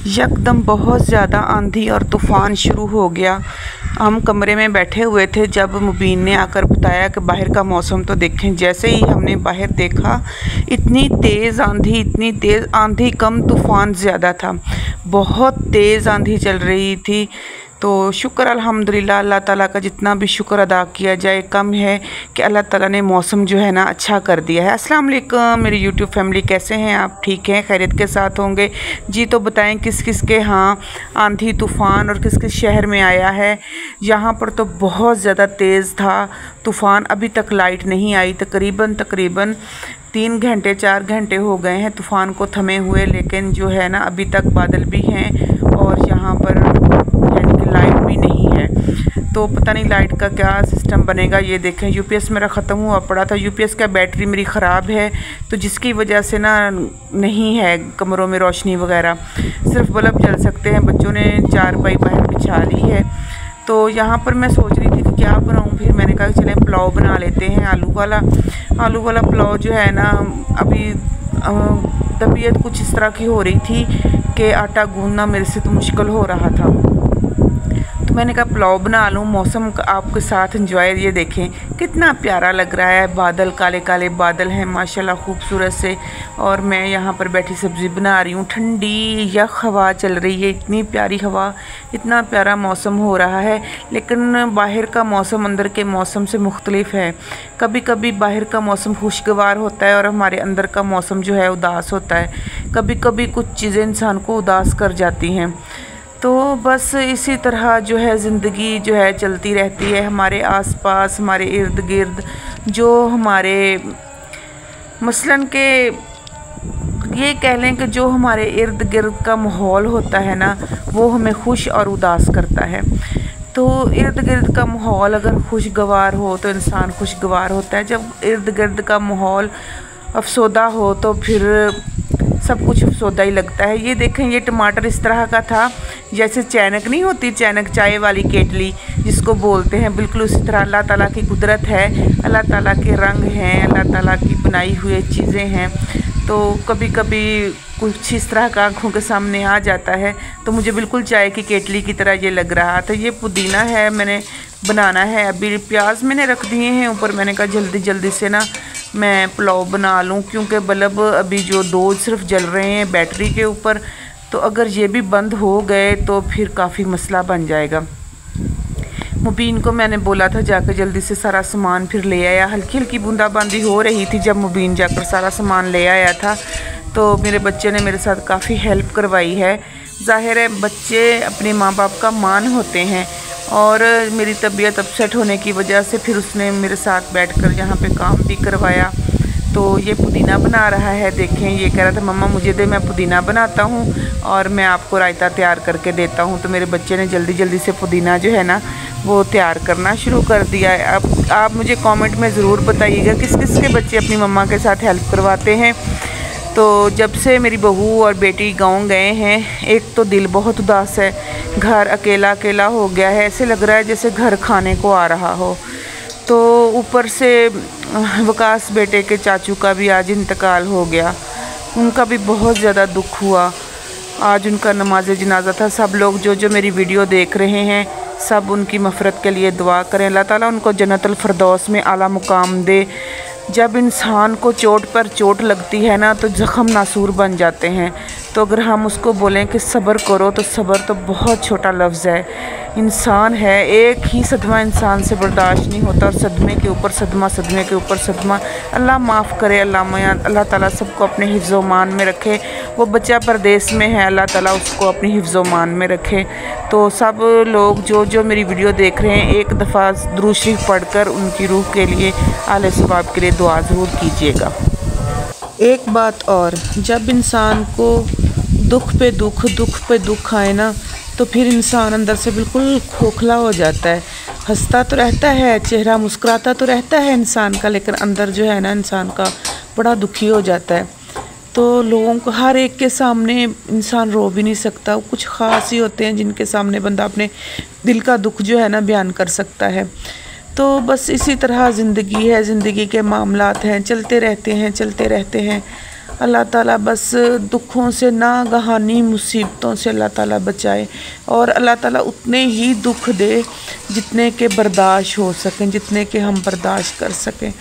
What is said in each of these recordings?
यकदम बहुत ज़्यादा आंधी और तूफ़ान शुरू हो गया। हम कमरे में बैठे हुए थे जब मुबीन ने आकर बताया कि बाहर का मौसम तो देखें। जैसे ही हमने बाहर देखा, इतनी तेज़ आंधी कम तूफ़ान ज़्यादा था। बहुत तेज़ आंधी चल रही थी। तो शुक्र अल्हम्दुलिल्लाह, अल्लाह ताला का जितना भी शुक्र अदा किया जाए कम है कि अल्लाह ताला ने मौसम जो है ना अच्छा कर दिया है। अस्सलाम वालेकुम मेरी यूट्यूब फैमिली, कैसे हैं आप? ठीक हैं, खैरियत के साथ होंगे जी। तो बताएं किस किस के यहाँ आंधी तूफ़ान और किस किस शहर में आया है। यहाँ पर तो बहुत ज़्यादा तेज़ था तूफ़ान। अभी तक लाइट नहीं आई, तकरीबन 3 घंटे 4 घंटे हो गए हैं तूफ़ान को थमे हुए, लेकिन जो है ना अभी तक बादल भी हैं और यहाँ पर यानी कि लाइट भी नहीं है। तो पता नहीं लाइट का क्या सिस्टम बनेगा। ये देखें, यूपीएस मेरा ख़त्म हुआ पड़ा था। यूपीएस का बैटरी मेरी ख़राब है, तो जिसकी वजह से ना नहीं है कमरों में रोशनी वगैरह, सिर्फ बल्ब जल सकते हैं। बच्चों ने चारपाई बाहर बिछा ली है। तो यहाँ पर मैं सोच रही थी कि क्या बनाऊँ। फिर मैंने कहा चलें पुलाव बना लेते हैं, आलू वाला पुलाव जो है ना। अभी तबीयत कुछ इस तरह की हो रही थी कि आटा गूंदना मेरे से तो मुश्किल हो रहा था, तो मैंने कहा पुलाव बना लूँ। मौसम का आपके साथ एंजॉय। ये देखें कितना प्यारा लग रहा है, बादल काले काले बादल हैं माशाल्लाह खूबसूरत से। और मैं यहाँ पर बैठी सब्ज़ी बना रही हूँ। ठंडी यख हवा चल रही है, इतनी प्यारी हवा, इतना प्यारा मौसम हो रहा है। लेकिन बाहर का मौसम अंदर के मौसम से मुख्तलिफ है। कभी कभी बाहर का मौसम खुशगवार होता है और हमारे अंदर का मौसम जो है उदास होता है। कभी कभी कुछ चीज़ें इंसान को उदास कर जाती हैं। तो बस इसी तरह जो है ज़िंदगी जो है चलती रहती है। हमारे आसपास, हमारे इर्द गिर्द जो हमारे मसलन के ये कह लें कि जो हमारे इर्द गिर्द का माहौल होता है ना, वो हमें खुश और उदास करता है। तो इर्द गिर्द का माहौल अगर खुशगवार हो तो इंसान खुशगवार होता है। जब इर्द गिर्द का माहौल अफसोदा हो तो फिर सब कुछ अफसोदा ही लगता है। ये देखें, ये टमाटर इस तरह का था जैसे चैनक नहीं होती, चैनक चाय वाली केटली जिसको बोलते हैं, बिल्कुल उसी तरह। अल्लाह ताला की कुदरत है, अल्लाह ताला के रंग हैं, अल्लाह ताला की बनाई हुई चीज़ें हैं। तो कभी कभी कुछ इस तरह का आँखों के सामने आ जाता है। तो मुझे बिल्कुल चाय की केटली की तरह ये लग रहा था। ये पुदीना है, मैंने बनाना है। अभी प्याज मैंने रख दिए हैं ऊपर। मैंने कहा जल्दी जल्दी से ना मैं पुलाव बना लूँ, क्योंकि बल्ब अभी जो 2 सिर्फ जल रहे हैं बैटरी के ऊपर। तो अगर ये भी बंद हो गए तो फिर काफ़ी मसला बन जाएगा। मुबीन को मैंने बोला था जाकर जल्दी से सारा सामान फिर ले आया। हल्की हल्की बूंदाबांदी हो रही थी जब मुबीन जाकर सारा सामान ले आया था। तो मेरे बच्चे ने मेरे साथ काफ़ी हेल्प करवाई है। ज़ाहिर है बच्चे अपने माँ बाप का मान होते हैं, और मेरी तबीयत अपसेट होने की वजह से फिर उसने मेरे साथ बैठकर यहाँ पे काम भी करवाया। तो ये पुदीना बना रहा है। देखें, ये कह रहा था मम्मा मुझे दे, मैं पुदीना बनाता हूँ और मैं आपको रायता तैयार करके देता हूँ। तो मेरे बच्चे ने जल्दी जल्दी से पुदीना जो है ना वो तैयार करना शुरू कर दिया है। अब आप मुझे कमेंट में ज़रूर बताइएगा किस किस के बच्चे अपनी मम्मा के साथ हेल्प करवाते हैं। तो जब से मेरी बहू और बेटी गाँव गए हैं, एक तो दिल बहुत उदास है। घर अकेला अकेला हो गया है, ऐसे लग रहा है जैसे घर खाने को आ रहा हो। तो ऊपर से वकास बेटे के चाचू का भी आज इंतकाल हो गया। उनका भी बहुत ज़्यादा दुख हुआ। आज उनका नमाज जनाजा था। सब लोग जो मेरी वीडियो देख रहे हैं सब उनकी मफ़रत के लिए दुआ करें। अल्लाह ताला उनको जन्नतुल फिरदौस में आला मुकाम दे। जब इंसान को चोट पर चोट लगती है ना तो ज़ख़म नासूर बन जाते हैं। तो अगर हम उसको बोलें कि सब्र करो, तो सब्र तो बहुत छोटा लफ्ज़ है। इंसान है, एक ही सदमा इंसान से बर्दाश्त नहीं होता, और सदमे के ऊपर सदमा, सदमे के ऊपर सदमा। अल्लाह माफ़ करे, अल्लाह ताला सबको अपने हिफ्ज़ मान में रखे। वो बच्चा परदेश में है, अल्लाह ताला उसको अपनी हिफ्ज़ मान में रखे। तो सब लोग जो मेरी वीडियो देख रहे हैं, एक दफ़ा दुरूद शरीफ पढ़कर उनकी रूह के लिए, आले सवाब के लिए दुआ ज़रूर कीजिएगा। एक बात और, जब इंसान को दुख पे दुख आए ना, तो फिर इंसान अंदर से बिल्कुल खोखला हो जाता है। हंसता तो रहता है, चेहरा मुस्कुराता तो रहता है इंसान का, लेकिन अंदर जो है ना इंसान का बड़ा दुखी हो जाता है। तो लोगों को हर एक के सामने इंसान रो भी नहीं सकता। कुछ ख़ास ही होते हैं जिनके सामने बंदा अपने दिल का दुख जो है ना बयान कर सकता है। तो बस इसी तरह ज़िंदगी है, ज़िंदगी के मामलात हैं, चलते रहते हैं। अल्लाह ताला बस दुखों से, नागहानी मुसीबतों से अल्लाह ताला बचाए, और अल्लाह ताला उतने ही दुख दे जितने के बर्दाश्त हो सकें, जितने के हम बर्दाश्त कर सकें।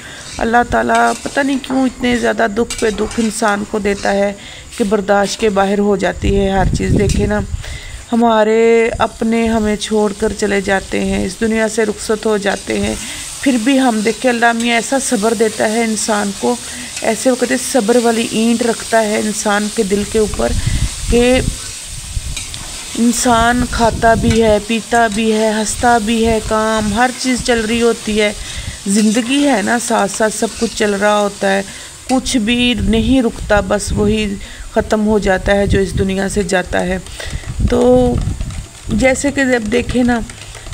अल्लाह ताला पता नहीं क्यों इतने ज़्यादा दुख पे दुख इंसान को देता है कि बर्दाश्त के बाहर हो जाती है हर चीज़। देखे ना, हमारे अपने हमें छोड़कर चले जाते हैं, इस दुनिया से रुखसत हो जाते हैं, फिर भी हम देखे अल्लाह मियाँ ऐसा सब्र देता है इंसान को, ऐसे वो कहते सब्र वाली ईंट रखता है इंसान के दिल के ऊपर कि इंसान खाता भी है, पीता भी है, हंसता भी है, काम हर चीज़ चल रही होती है, ज़िंदगी है ना, साथ साथ सब कुछ चल रहा होता है, कुछ भी नहीं रुकता, बस वही ख़त्म हो जाता है जो इस दुनिया से जाता है। तो जैसे कि जब देखे ना,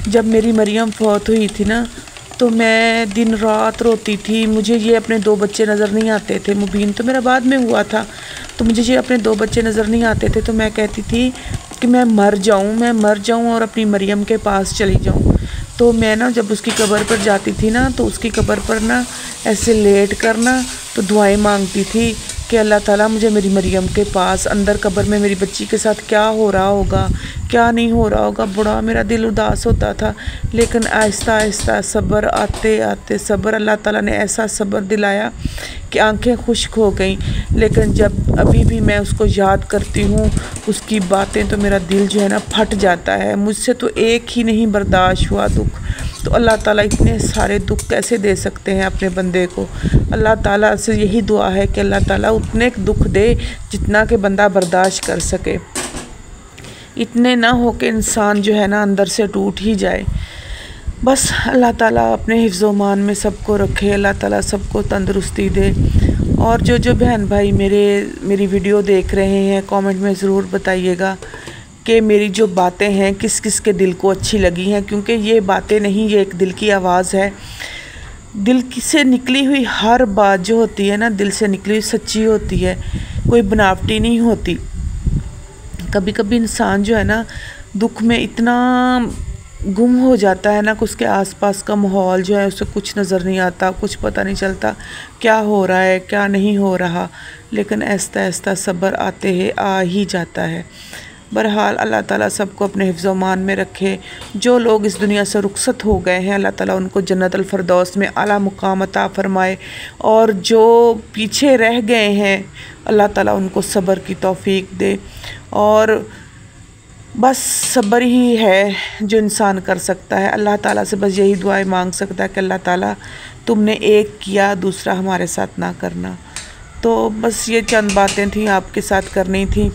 जब मेरी मरियम फौत हुई थी ना, तो मैं दिन रात रोती थी। मुझे ये अपने 2 बच्चे नज़र नहीं आते थे, मुबीन तो मेरा बाद में हुआ था, तो मुझे ये अपने 2 बच्चे नज़र नहीं आते थे। तो मैं कहती थी कि मैं मर जाऊँ और अपनी मरियम के पास चली जाऊँ। तो मैं ना जब उसकी कब्र पर जाती थी ना, तो उसकी कब्र पर ना ऐसे लेट कर ना तो दुआएं मांगती थी कि अल्लाह ताला मुझे मेरी मरियम के पास, अंदर कब्र में मेरी बच्ची के साथ क्या हो रहा होगा, क्या नहीं हो रहा होगा। बड़ा मेरा दिल उदास होता था, लेकिन आहिस्ता आहिस्ता सब्र आते आते सब्र, अल्लाह ताला ने ऐसा सब्र दिलाया कि आंखें खुश्क हो गई। लेकिन जब अभी भी मैं उसको याद करती हूँ, उसकी बातें, तो मेरा दिल जो है ना फट जाता है। मुझसे तो एक ही नहीं बर्दाश्त हुआ दुख, तो अल्लाह ताला इतने सारे दुख कैसे दे सकते हैं अपने बंदे को। अल्लाह ताला से यही दुआ है कि अल्लाह ताला उतने दुख दे जितना कि बंदा बर्दाश्त कर सके, इतने ना हो कि इंसान जो है ना अंदर से टूट ही जाए। बस अल्लाह ताला अपने हिफ्ज़-ओ-मान में सबको रखे, अल्लाह ताला सबको तंदुरुस्ती दे। और जो बहन भाई मेरी वीडियो देख रहे हैं, कमेंट में ज़रूर बताइएगा कि मेरी जो बातें हैं किस किस के दिल को अच्छी लगी हैं, क्योंकि ये बातें नहीं, ये एक दिल की आवाज़ है। दिल से निकली हुई हर बात जो होती है ना, दिल से निकली हुई सच्ची होती है, कोई बनावटी नहीं होती। कभी कभी इंसान जो है ना दुख में इतना गुम हो जाता है ना कि उसके आसपास का माहौल जो है उसे कुछ नज़र नहीं आता, कुछ पता नहीं चलता क्या हो रहा है क्या नहीं हो रहा, लेकिन आहिस्ता आहिस्ता सब्र आते ही आ ही जाता है। बहरहाल अल्लाह ताला सबको अपने हिफ्ज़-ओ-मान में रखे। जो लोग इस दुनिया से रुखसत हो गए हैं, अल्लाह ताला उनको जन्नतुल फ़िरदौस में आला मुकाम अता फ़रमाए, और जो पीछे रह गए हैं अल्लाह ताला उनको सब्र की तौफ़ीक दे। और बस सब्र ही है जो इंसान कर सकता है। अल्लाह ताला से बस यही दुआएं मांग सकता है कि अल्लाह ताला तुमने एक किया दूसरा हमारे साथ ना करना। तो बस ये चंद बातें थी आपके साथ करनी थी,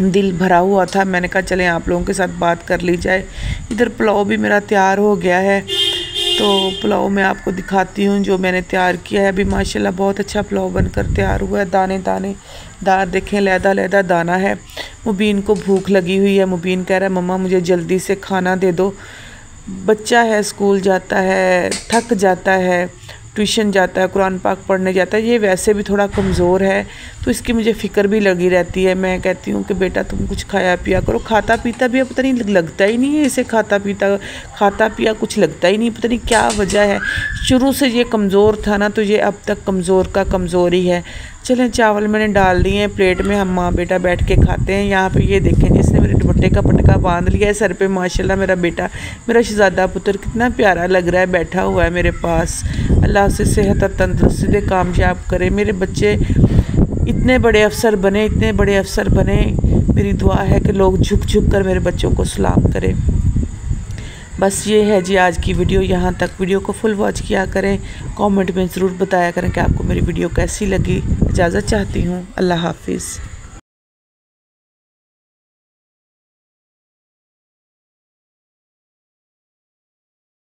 दिल भरा हुआ था, मैंने कहा चलें आप लोगों के साथ बात कर ली जाए। इधर पुलाव भी मेरा तैयार हो गया है, तो पुलाव मैं आपको दिखाती हूँ जो मैंने तैयार किया है। अभी माशाल्लाह बहुत अच्छा पुलाव बनकर तैयार हुआ है, दाने दाने दार देखें, लहदा लहदा दाना है। मुबीन को भूख लगी हुई है, मुबीन कह रहा है मम्मा मुझे जल्दी से खाना दे दो। बच्चा है, स्कूल जाता है, थक जाता है, ट्यूशन जाता है, कुरान पाक पढ़ने जाता है, ये वैसे भी थोड़ा कमज़ोर है, तो इसकी मुझे फ़िक्र भी लगी रहती है। मैं कहती हूँ कि बेटा तुम कुछ खाया पिया करो, खाता पीता भी पता नहीं लगता ही नहीं है इसे, खाता पिया कुछ लगता ही नहीं, पता नहीं क्या वजह है। शुरू से ये कमज़ोर था ना, तो ये अब तक कमज़ोर का कमज़ोर ही है। चलें चावल मैंने डाल दिए हैं प्लेट में, हम माँ बेटा बैठ के खाते हैं। यहाँ पे ये देखें जिसने मेरे दुपट्टे का पटका बांध लिया है सर पे, माशाल्लाह मेरा बेटा, मेरा शहज़ादा पुत्र कितना प्यारा लग रहा है, बैठा हुआ है मेरे पास। अल्लाह से सेहत और तंदुरुस्ती दे, कामयाब करे, मेरे बच्चे इतने बड़े अफसर बने, इतने बड़े अफसर बने। मेरी दुआ है कि लोग झुक झुक कर मेरे बच्चों को सलाम करें। बस ये है जी आज की वीडियो, यहाँ तक। वीडियो को फुल वॉच किया करें, कमेंट में ज़रूर बताया करें कि आपको मेरी वीडियो कैसी लगी। इजाज़त चाहती हूँ, अल्लाह हाफिज़।